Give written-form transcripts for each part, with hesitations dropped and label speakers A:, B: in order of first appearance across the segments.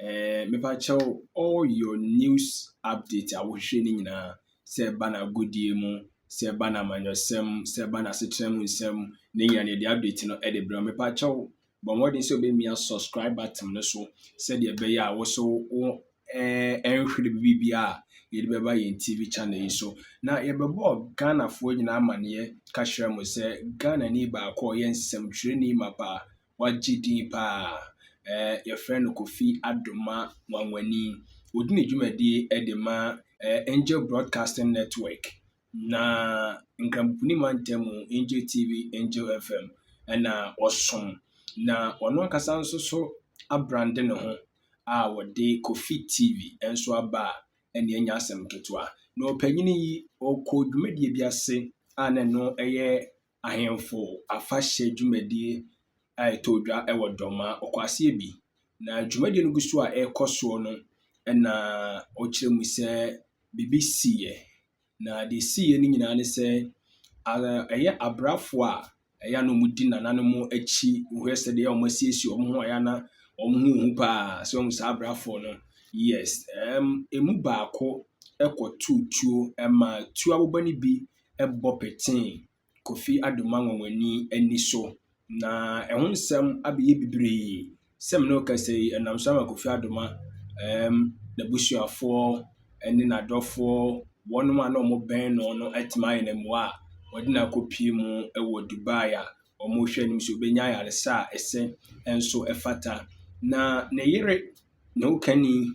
A: Me pa chow all your news update I will share na se bana godie mu se bana manyosem se bana setrem nsem ne nyane de update no e de bra me pa chow but more than so be me subscribe button no so said the be ya wo so enhwere bibia ye de beba ye TV channel yi so na ye bebo Ghana fo nyina amane ka hwere mo se Ghana ni ba ko ye nsem twere ni mapa wagidi pa your friend Kofi Adoma Wanwani wodini dwumadi de ma Angel Broadcasting Network na nkrampuni mantemu Angel TV Angel FM na osom na ono akasa nso so abrande ne ho a wode Kofi TV enso aba ene anya asem ketwa na opanyini yi okọ dwumadi bi ase a ne no eye ahemfo afahye dwumadi todwa ewo doma okwase bi na dwumadi no guso a ekoso no na okire mu se BBC ye na de siye ni nyina ne se eye abrafo a eya no mudi nanano mu achi uhwese de omasiesi omho aya na omhu pa so omsa abrafo no yes emu baako ekotutuo ema tu abobani bi ebo petin Kofi Adoma Wanwani ani so na ehonsem abiye bibre sem no kasei enamsama Kofi Adoma na busuafo eni na dofo wonu ma na omo ben no atima yen moa wodi na kopie mu ewo Dubai a omo hwe nim so benya yaresa ese enso efata na ne yire no kani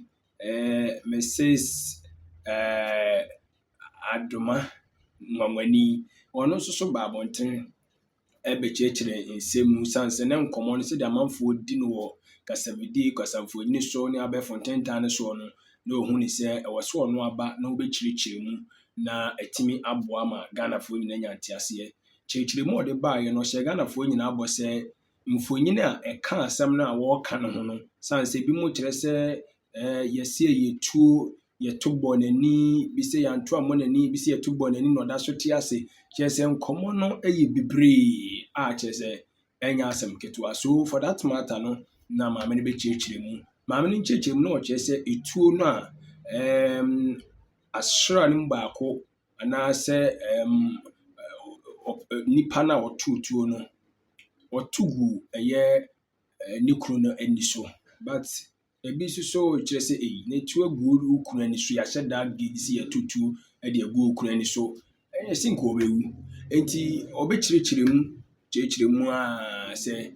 A: Mrs Adoma Wanwani ono so ba bonten ebechechire nsemu sanse ne nkomo no se de amanfo di no wo kasavidi kasamfo ni so ne abefonten tan so no na ohun ni se ewoso ono aba na obechirichire mu na etimi aboa ma Ghana fo nyina nyanti ase chirichire mu ode ba ye no she Ghana fo nyina abo se mfonyin a eka asem na wo ka no ho no sanse bi mu kire se yesi yetuo yetubo nani bi se yanto amonani bi se yetubo nani no da so ti ase chese nkomo no eye bibre a chese enya asem ketwa so for that matter no na maame ne be chirichire mu maame ne chirichire mu no chese etuo no a asra nim baako ana se nipa na otutuo no otugu eye nikru no eniso but ebi so chese ne tu agu ukru eniso ya hyeda gisi ya tutu e de agu ukru eniso enye sinko obewu enti obechirichire mu a se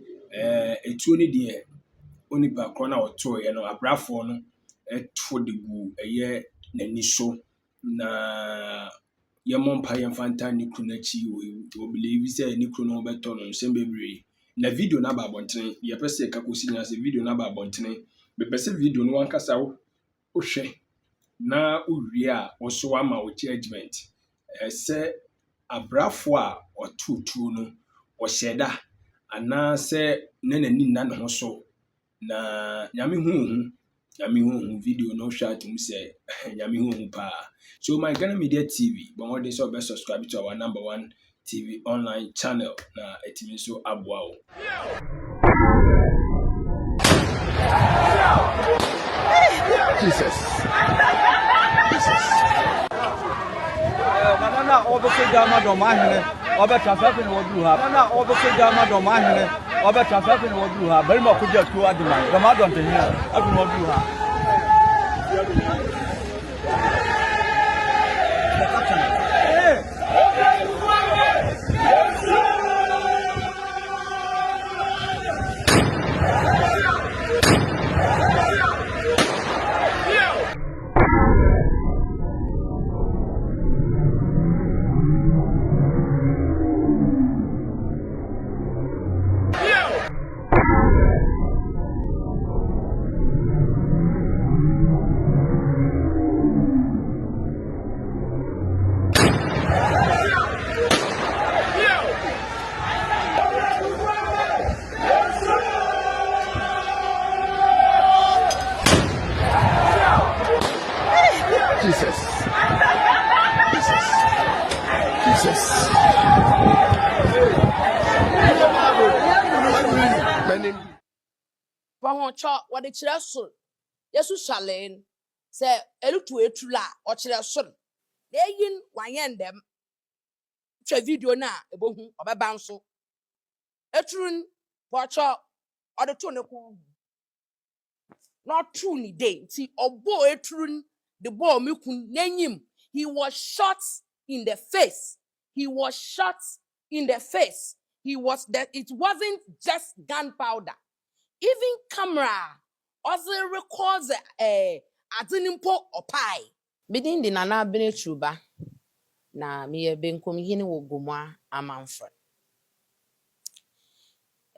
A: etuo ni de onipa kro na oto ye no abrafo no eto de gu eye nani so na yemompa yemfanta nikru na chi o believe say nikru no beto no sembebre na video na ba bonten ye pese ka kosi nya se video na ba bonten be pese video no wankasa wo hwe na uwie a wo so ama wo judgment se abrafo a otutu no wo hyeda ana se nanani na ne ho so na nyame hu video no shot mu se nyame hu pa so my Ghana Media TV but what they so best subscribe to our #1 TV online channel na etimi so aboa o Jesus
B: Banana obese jama do mahene obe transfer no woduru ha banana obese jama do mahene obe transfer no woduru ha bari ma kujia tu adima do ma do ntehia adu no woduru ha
A: Jesus.
C: Wahoncho wade kyerɛ so yesu shalen se elutu etula o kire soro eyin wanyendem twa video na ebohu obeba nso etrun pocho odeto ne ko not true ni day ti obo etrun the ball mikun nenyim he was shot in the face. He was shot in the face. He was that it wasn't just gunpowder. Even camera also records azinimpo opai. Bidin di nana bene chuba na miye benkom hini wo gomwa amanfra.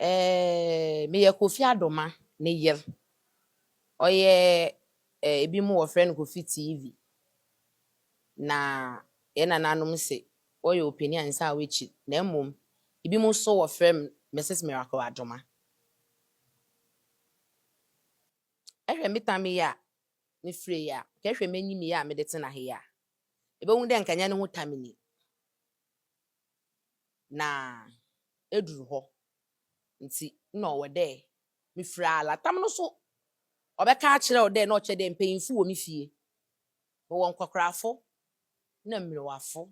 C: Miye Kofi Adoma ne yer. Oye ebi mu wo friend Kofi TV. Na yena nanom se oye opinion sa wechi na emom ibi mu so wo frem Mrs Miracle Adoma ehwe mitami ya ni free ya ka ehwe manyi mi ya me de tena he ya ebe hu de nkanya ne hu tamini na eduru ho nti na owe de mi free ala tam no so obeka a kire o de na o che de mpanyinfu wo mi fie wo nkwakrafo na mmirewafo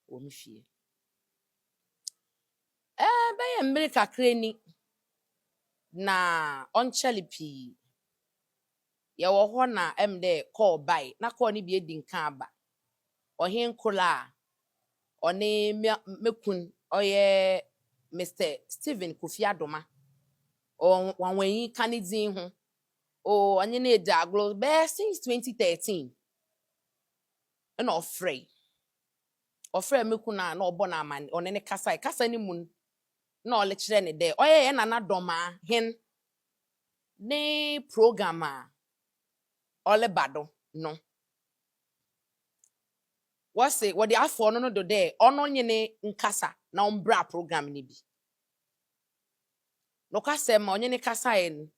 C: wo mi fie beye mmiri kakra ni na onchele pi ye wo ho na emde call by na call ni bi edi nka aba ohin kola oni mekun oye Mr. Stephen Kofi Adoma o wanwen kanidin ho o onye na edi aglo be since 2013 na ofrey mekun na obo na amani onene kasa ni mun na ole kire ne de oye ye nana doma hin ne program a ole bado no wase wodi afọ no do de ono nyene nkasa na ombra program ni bi no kasa ma onye ne kasa en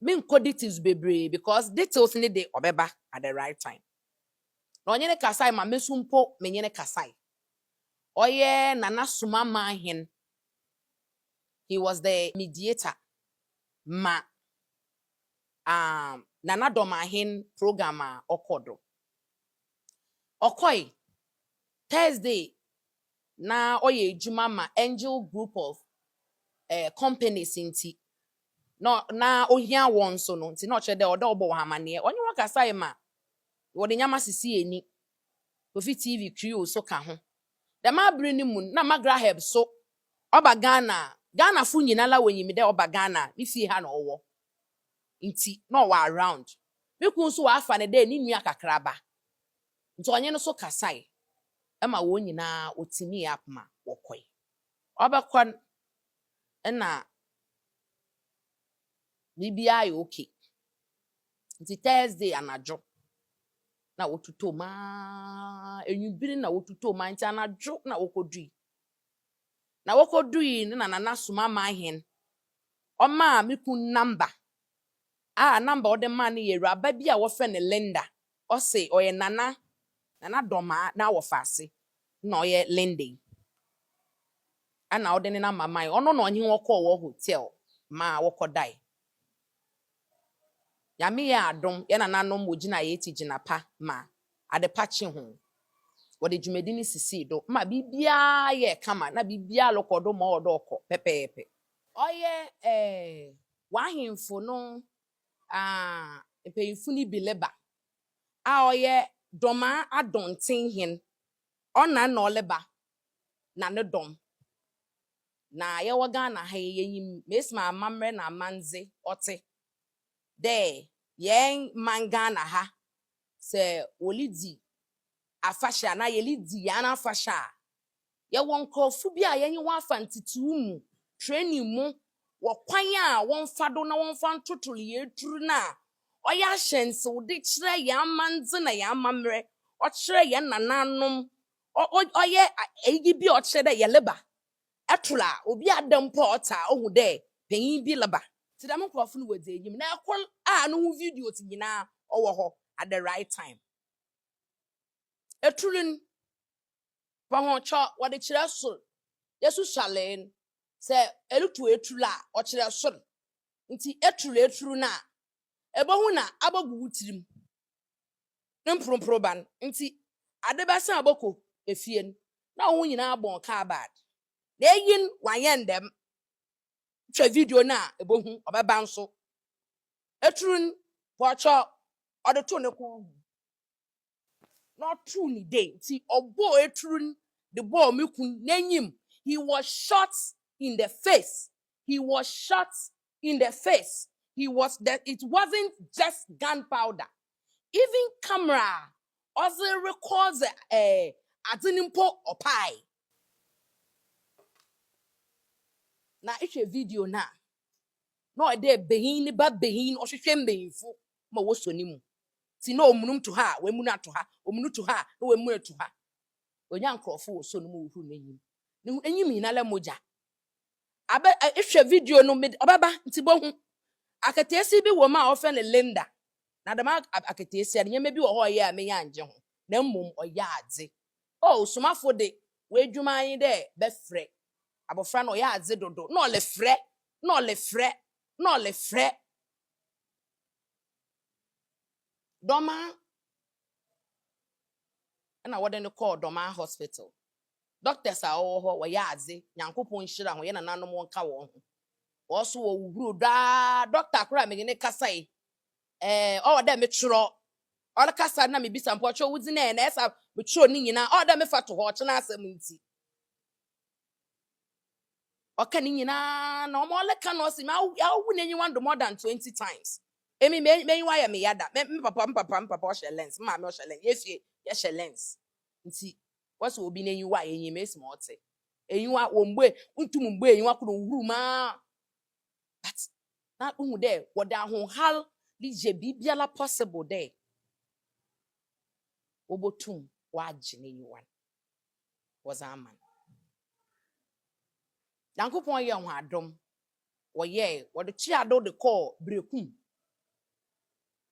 C: min details bebre because details ni de obeba at the right time na onye ne kasa ma mesumpo menye ne kasa oye nana suma ma hin he was the mediator ma nana doma hin program a okodo okoi Thursday na oye ejuma ma Angel group of companies inti no na ohia won so no nti na ochede odo obo hamane onye wakasa ma wode nyama sisi eni Kofi TV crew so ka ho the ma bre ni mun na magraheb so oba Ghana fu nyina la wanyimi de oba Ghana ifi ha na owo nti no wa around meku so wa afa ne de ni nua kakraba nti onye no so kasai ema wo nyina otimi apma wokoi obekon na bibia yo okay nti Thursday anajo na wotuto ma enwibiri na wotuto ma nti anajo na wokodui na nana suma ma hin oma meku number number ode man ye raba bia wo fe ne Linda o se oye nana doma na wo fase na oye Linda ana ode ne na mama ono na onye wo call wo hotel ma wo kodai ya me ya adom ya nana no mogina ye tigina pa ma ade pachi ho wo de dwumedini sisi do ma bibia ye kama na bibia lokodo ma odoko pepepe oye wahemfo no mpanyinfu ni bileba oye doma adonten hin ona na oleba na ne dom na ye waga na ha yeyim mesma amamre na amanze ote de yen manga na ha se olidi afasha na ye lidi ya na afasha ye wonkofu bia ye wa afantitu mu training mu wo kwan a won fado na won fa ntotolo ye turu na oya hyense wo de kire ya manze na ya mamre o kire ye nananom oye eyi bi o kire de ye leba atula obi adam porta ohu de panyin bi leba tidam nkrofo no wodi enyim na ekol no hu video ti nyina owo ho at the right time etulun pahon cho wode kire so yesu shalen se elutu etula o kire so nti etulu na ebo hu na abogu tirim mproban nti ade besa aboko efie na hu nyina abon ka bad na yin wayen dem twa video na ebo hu obeba nso etrun pocho odeto ne kon not true ni day nti obo etrun the ball mekun nanyim he was shot in the face. He was shot in the face. He was that it wasn't just gunpowder. Even camera also records azinimpo opai. Na a video na. No de behin ba behin ohwehwem behinfo ma wosoni mu. Ti na omunum to ha, we munu to ha, omunu to ha, no we munu to ha. Onya nkrofo wosoni mu hu n'enyim. Ne enyim hinala moja. Abe ehwe video no obaba nti bohu akatesi bi wo ma ofe ne Linda na dama akatesi ade nyeme bi wo ho ye a me ya anje ho na mmom oya adze o somafo de we adwuma yin de be frɛ abofra no oya adze dodo no le frɛ doma na wode ne call doma hospital doctors are ho we ya adze nyankopon hira ho ye na nanom wonka wo ho also wo da doctor kura me ne kasai all dem me tro all kasa na me bisa mpo cho wudi na esa me tro ni nyina all dem me fa to ho che na asem nti oka ni nyina na omo le ka no si ma wu na nyi one more than 20 times emi me wa ya me yada me papa o she lens ma me o she lens yefie ye she lens nti wase obi na nyi wa enyi me esi ma ote enyi wa wo mgbe ntum mgbe enyi wa ko huru ma but na uhu de wo da ho hal li je bibiala possible de obotum wa agene yiwan was a man Yankopon ye ho adom wo ye wo de chi ado de call brekum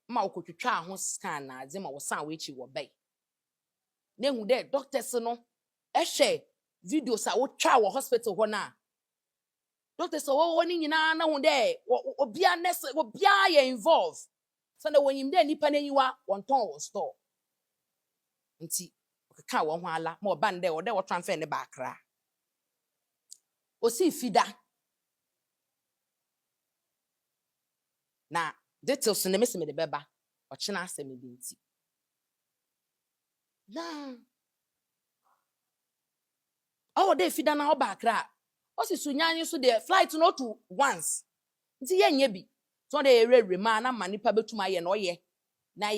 C: ma okotwetwa ho scan na ade ma wo san we chi wo bai na hu de doctors no ehwe videos a wo twa wo hospital ho na doctors wo ni nyina na hu de obia nurse obia ye involve so na wonyim de nipa na yiwa won ton wo store nti okeka wo ho ala ma oba nde wo de wo transfer ne ba akra osi fida na details ne meseme de beba ochina aseme bi nti na oh de fida na oba akra osi sunyanyi so de flight no to once nti ye nya bi so de ere ma na manipa betuma ye na oye na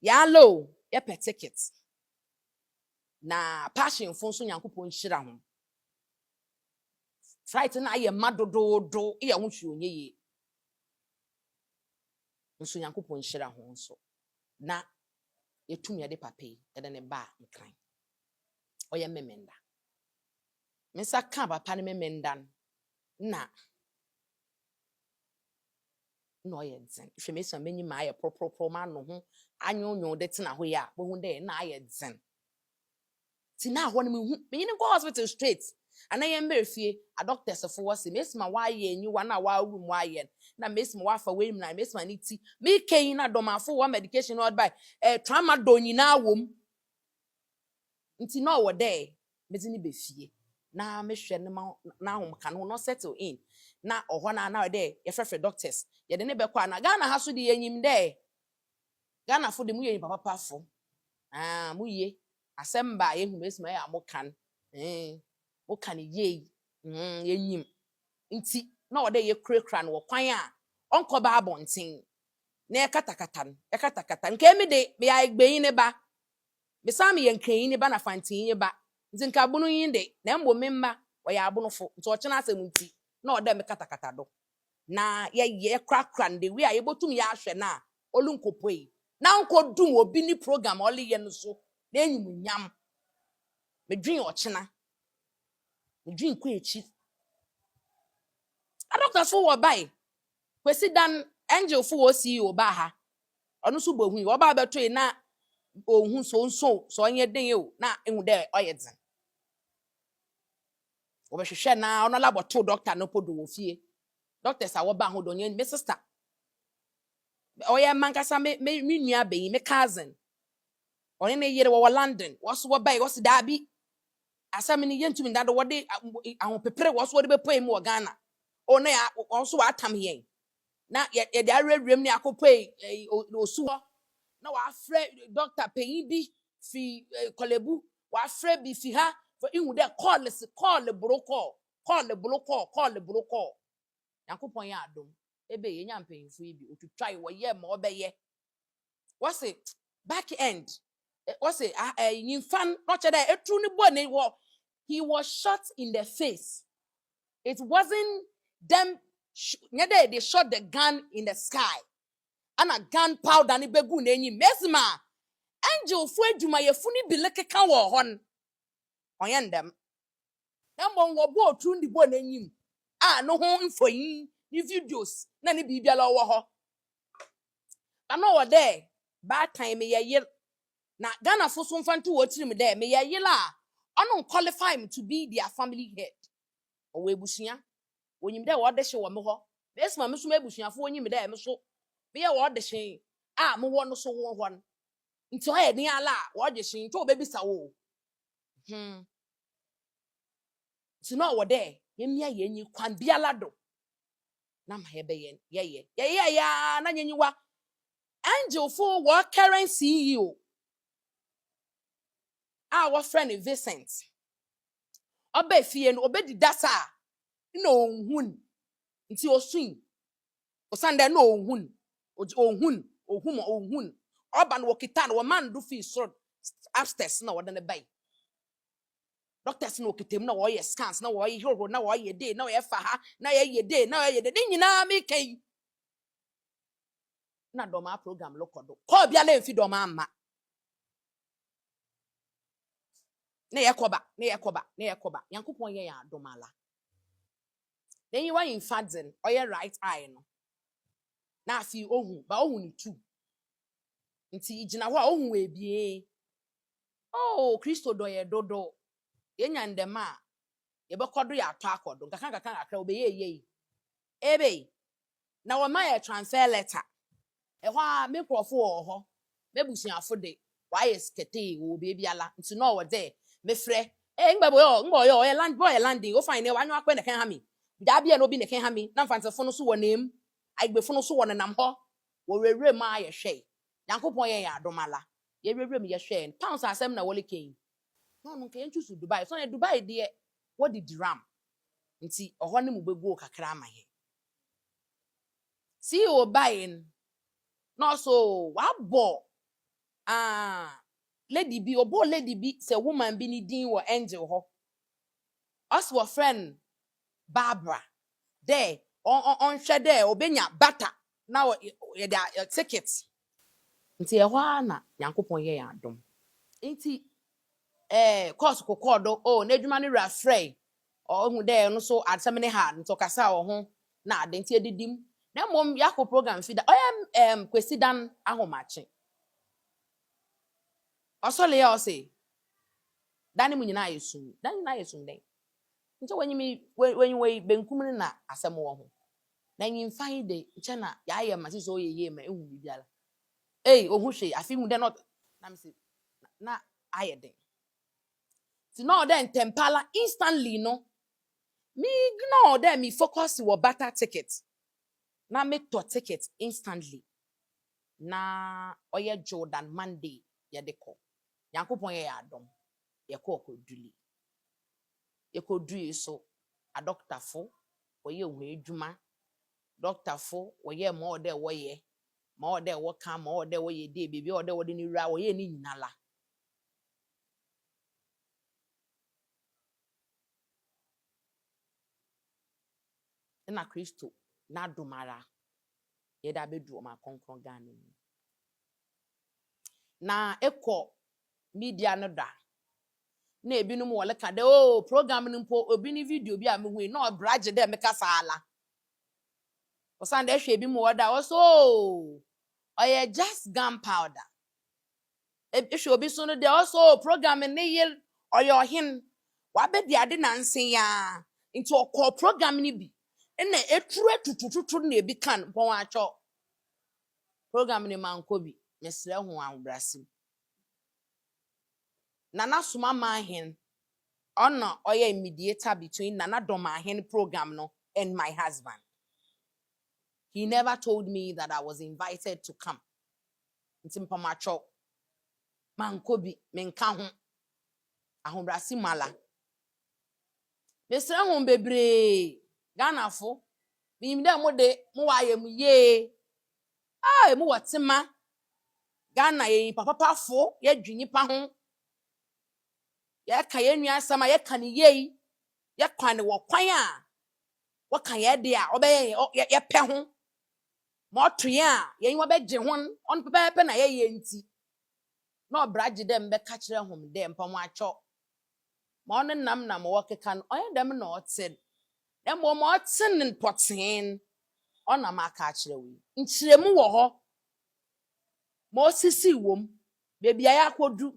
C: ya low ye per ticket na passion fun so Yankopon hira ho flight na ye madododo ye ho hwe onye ye nso Yankopon hira ho nso na yetum ye de papai ye de ne ba nkran oye memenda mensa ka papa ne memenda na no ye dzen hwemesa menyi ma ye propropro ma no ho anyonyo de tena ho ya bo hu de na ye dzen ti na ho ne menyi go hospital straight ana ye mberefie a doctors for was mesma wa ye enyi wa na wa room wa ye na mesma wa fa we na mesma ni ti me ken na domafo wa medication ordered by trauma do nyina wom nti no wo de mezi ni befie na mehwe ne ma na hom ka no settle in na oho na de ye frefre doctors ye de ne be kwa na Ghana ha so de yenyim de Ghana fo de mu ye papa fo mu ye asemba ye hu mesma ya mo kan mo kan ye yenyim nti na wo de ye krekra no kwan a onko ba abonten na ye katakata nke mi de me ya egbeyin ne ba me sam ye nkan ne ba na fantin ye ba nti nka bunu yin de na mbo memma wo ya bunu fo nti o chena asem nti na o de me katakata do na ye krakra nde wi a ye botum ya ahwe na olunkopoi na nkodum obi ni program oli ye no so na enyum nyam medwin o chena medwin ko echi a doctor fo wo bai kwesi dan angel fo wo CEO ba ha onu so bohu wo ba beto na ohun so onye den o na ehu de oyedzen wo be hwehwe na ono laboto doctor no podo wo fie doctors a wɔba ho do nye me sister ɔyɛ mankasa me nua bɛyi me cousin ɔne ne yere wɔ London wɔso wɔbae wɔso daabi asɛm ne yɛntumi ndado wɔde ahopepere wɔso wɔde bɛpɔe mu wɔ Ghana na ya wɔso wɔatam yɛn na yɛde awerɛwerɛm ne akɔpɔe osu hɔ na wɔafrɛ doctor panyin bi fi Kolebu wɔafrɛ bi fi ha for ihu dɛ call brokɔ Yankopɔn yɛ adom ebe yɛnya mpanyimfo yi bi otwitwae wɔyɛ ma ɔbɛyɛ wɔse back end wɔse nyimfan ɔkyɛ dɛ etru ne bɔ ne wɔ he was shot in the face. It wasn't them they shot the gun in the sky and a gunpowder ne begu n'enyim mesma angel fu adwumayɛfo ne bi lekeka wɔ hɔ no ɔyɛ ndɛm na mbɔ wɔbɔ otru ne bɔ n'enyim no ho mfoyin ni videos na ne bibia la wɔ hɔ ana wɔ dɛ bad time me ye na Ghana fo so mfa nto wɔ tirim dɛ me ye la ɔno qualify me to be their family head ɔwɔ ebusua onyim dɛ wɔ de hye wɔ me hɔ mesma me so ebusuafo onyim dɛ me so me ye wɔ de hye me wɔ no so wɔ hɔ no nti ɔyɛ den ala wɔ de hye nti obebisa wo nti no wɔ dɛ yemia yenyi kwan biala do na ma yɛbɛyɛ yɛyɛ ya na nyenyiwa angel fo wɔ current CEO wɔ friend Vincent ɔbɛ fie no obedi dasa na onhun nti osun osande na onhun ɔba no wɔkita no wɔman do fi soro upstairs na wɔde ne bai doctors no kitem na wɔyɛ scans na wɔyɛ horo na wɔyɛ day na wɔyɛ fa ha na wɔyɛ day na wɔyɛ day nyina me kai na doma program lokodo call bia la mfi doma amma na yekoba Yankopɔn yɛ ya domala then you were infadzen ɔyɛ right eye no na afi ohun ni tu nti igina hɔ a ohun ebie Kristo do yɛ dodo yenya ndema a yebekɔdo yɛ atɔ akɔdo nkaka akra obeye yeye ebe na wo ma yɛ transfer letter ɛhɔ a me krɔfo wɔ hɔ mebusuafo de wayɛ skete wo beebi ala nti no wɔ de me frɛ ngbo ɔyɛ landing o fine wa anwa akpɛ ne kan ha me da bia no bi ne kan ha me na mfantefo no so wɔ nem agbefo no so wɔ nenam hɔ wɔ rewre ma yɛ hwɛ Yankopɔn yɛ adomala yɛ rewre me yɛ hwɛ pounds asɛm na wɔle kan no kan choose Dubai so na Dubai de what the dirham nti ɔhɔ ne mu begu kakra ama yɛ see o buying no so wabɔ lady bi say woman bi ni din wɔ angel hɔ us wɔ friend Barbara there on hwɛ there obenya butter na yɛ da ticket nti ɛhɔ na Yankopɔn yɛ adom nti course kokodo na adwuma no ra frɛ ɔhu there no so asɛm ne ha nto kasa wɔ ho na ade nti edidim na mom yakɔ program fi da ɔyɛ kwesi dan ahomache ɔsɔle ya ɔse dan mu nyina ayesum den nti wenyi benkum ne na asɛm wɔ ho na nyimfan de nche na ya ayɛ ma sisi oyeye ma ehu bibiala ohu hwe afi hu de not na me se na ayɛ den ti no den tempala instantly no me ignore them me focus wɔ butter ticket na me to ticket instantly na ɔyɛ Jordan Monday yɛ de kɔ Yankopɔn yɛ adom yɛ kɔ kodui so a doctor fo ɔyɛ hu adwuma doctor fo ɔyɛ ma ɔde wɔyɛ ma ɔde wɔka ma ɔde wɔyɛ de bibi ɔde wɔde ni wura ɔyɛ ni nyinala na Kristo na domara yɛda bedu ma konkron Ghana na ekɔ media no da na ebinom wole ka de program no mpo obi ni video bi a me hu na obrage de me kasa ala osande ehwe ebi mo oda also oye just gunpowder ehwe obi so no de also program ne ye oye ohin wa be de ade nansen ya nti okọ program ni bi ene etru tutututu na ebi kan pon acho program ni mankobi mesre ho anbrasim nana suma mahin ono oye mediator between nana domahin program no and my husband. He never told me that I was invited to come. Ntimpamacho mankobi menka ho ahombrasi mala mesre ho bebre Ghana fo bim dem de mo wa yem ye mu watema Ghana ye papa fo ye dwini pa ho ye ka ye nua sama ye ka ne ye ye kwan wo kwan a wo kan ye de a obeye ye pe ho mo twe a ye wo be gye ho on pepe na ye nti na obraje dem be ka kire hom dem pa mo acho mo on nam wo keka no oye dem na otin dem mo otin potin ona maka kire wi nchiremu wo ho mo sisi wom bebia ya kodu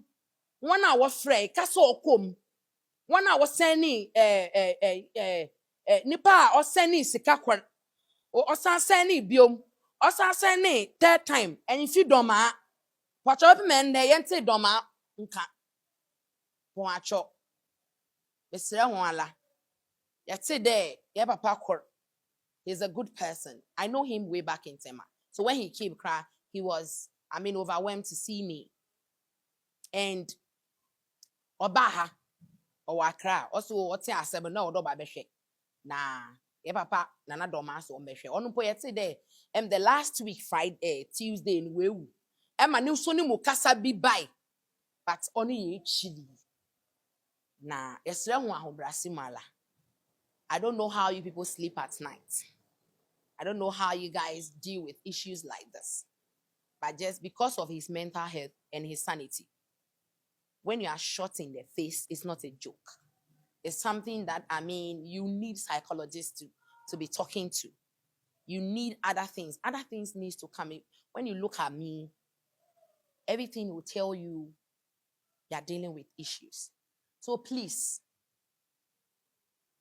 C: won a wo frɛ kasa okom won a wo sani nipa a osani sika kwar o san sani biom o san sani third time and if you doma pacho be men dey yente doma nka pon acho besre ho ala yete there ye papa kwar. He's a good person. I know him way back in Tema. So when he came cry, he was overwhelmed to see me. And Obaha or Accra also what's a 7 no do babeshe. Na ye papa nana domas on beshe. On poyete there. The last week Friday, Tuesday in Wewu. Emma new soni mukasa bi by. But only ye chili. Na yesre ho ahobrasi mala. I don't know how you people sleep at night. I don't know how you guys deal with issues like this. But just because of his mental health and his sanity, when you are shot in the face, it's not a joke. It's something that, you need psychologists to be talking to. You need other things. Other things needs to come in. When you look at me, everything will tell you you're dealing with issues. So please,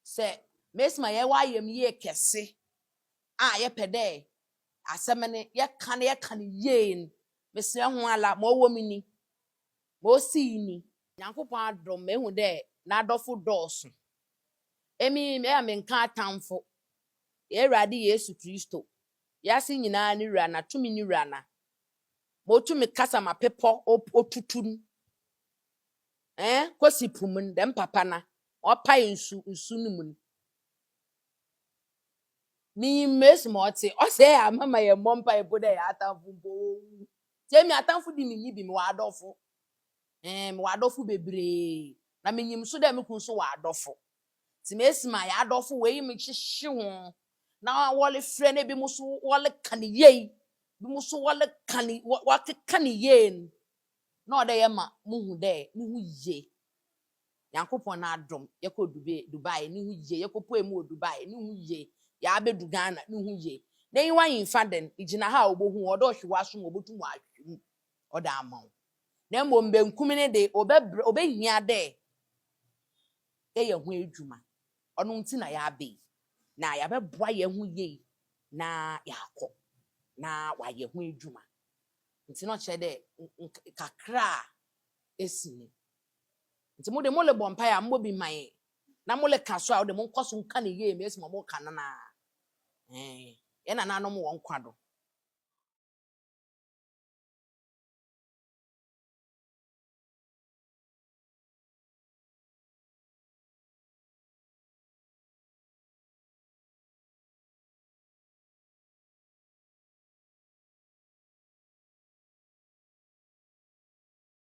C: say, Miss Mayewa ye kese. Ye pede asemene ye kan yen mesre ho ala mo wo mini mo si ni Nyankopon adom mehu de na adofo dooso emi me amenka atamfo ye Awurade Yesu Kristo yase nyina ni wura na tumi ni wura na mo tumi kasa ma pepo otutun kosi pumun dem papa na opa nsu ni mun mi mes moti o say amama ye mompa e boda ya atamfu bo je mi atamfu di mi bi mi wa adofo mi wa adofo bebre na menyim so da mi kun so wa adofo ti mesima ya adofo we mi hihye ho na wole frɛ na bi mu so wole kan ye bi mu so wole kan wa kan ye na oda ye ma muhu de ni hu ye Yankopon na adom ye ko Dubai ni hu ye ye ko poemu Dubai ni hu ye ya abedu Ghana ni hu ye na yi wan yimfa den igina ha obohu odo hwewa so obotum ahwem oda amaw na mbom benkum ne de obehia de ye hu adwuma ono nti na ya be na ya beboa ye hu ye na yakọ na wa ye hu adwuma nti no kye de kakra esini nti mo de mo le bompa ya mbo bi man na mo le kaso a de mo nkoso nka ne ye me esimo mo kanana ye na nanom won kwado